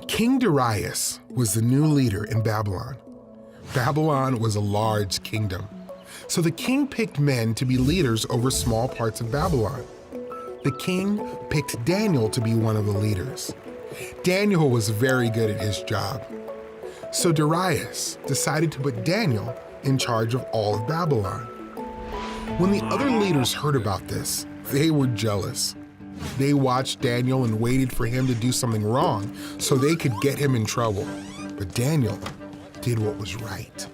King Darius was the new leader in Babylon. Babylon was a large kingdom, so the king picked men to be leaders over small parts of Babylon. The king picked Daniel to be one of the leaders. Daniel was very good at his job. So Darius decided to put Daniel in charge of all of Babylon. When the other leaders heard about this, they were jealous. They watched Daniel and waited for him to do something wrong so they could get him in trouble. But Daniel did what was right.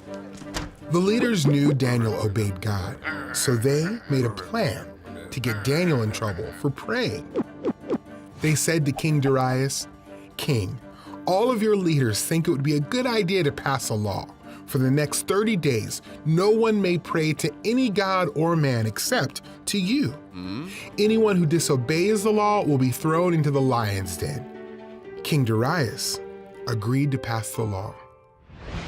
The leaders knew Daniel obeyed God, so they made a plan to get Daniel in trouble for praying. They said to King Darius, "King, all of your leaders think it would be a good idea to pass a law. For the next 30 days, no one may pray to any god or man except to you. Anyone who disobeys the law will be thrown into the lion's den." King Darius agreed to pass the law.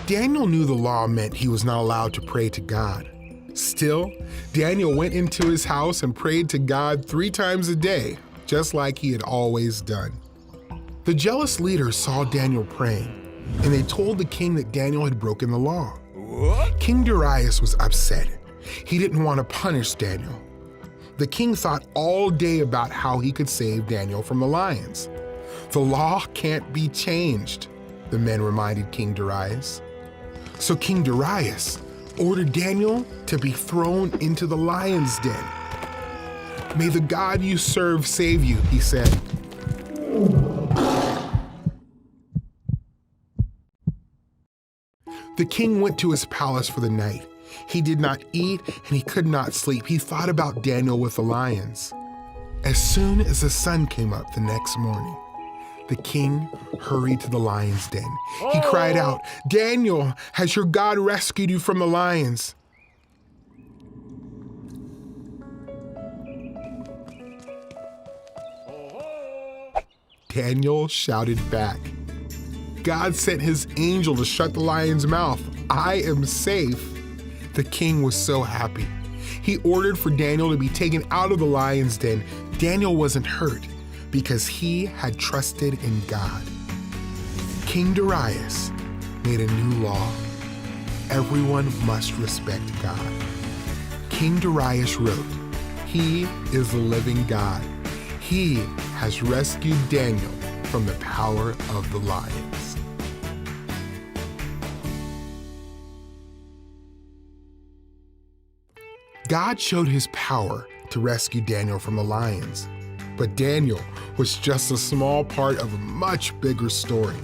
Daniel knew the law meant he was not allowed to pray to God. Still, Daniel went into his house and prayed to God 3 times a day, just like he had always done. The jealous leaders saw Daniel praying, and they told the king that Daniel had broken the law. King Darius was upset. He didn't want to punish Daniel. The king thought all day about how he could save Daniel from the lions. "The law can't be changed," the men reminded King Darius. So King Darius ordered Daniel to be thrown into the lion's den. "May the God you serve save you," he said. The king went to his palace for the night. He did not eat and he could not sleep. He thought about Daniel with the lions. As soon as the sun came up the next morning, the king hurried to the lion's den. He cried out, "Daniel, has your God rescued you from the lions?" Daniel shouted back, "God sent his angel to shut the lion's mouth. I am safe." The king was so happy. He ordered for Daniel to be taken out of the lion's den. Daniel wasn't hurt because he had trusted in God. King Darius made a new law. Everyone must respect God. King Darius wrote, "He is the living God. He has rescued Daniel from the power of the lions." God showed his power to rescue Daniel from the lions, but Daniel was just a small part of a much bigger story.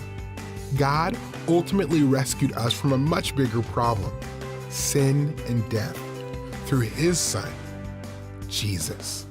God ultimately rescued us from a much bigger problem, sin and death, through his Son, Jesus.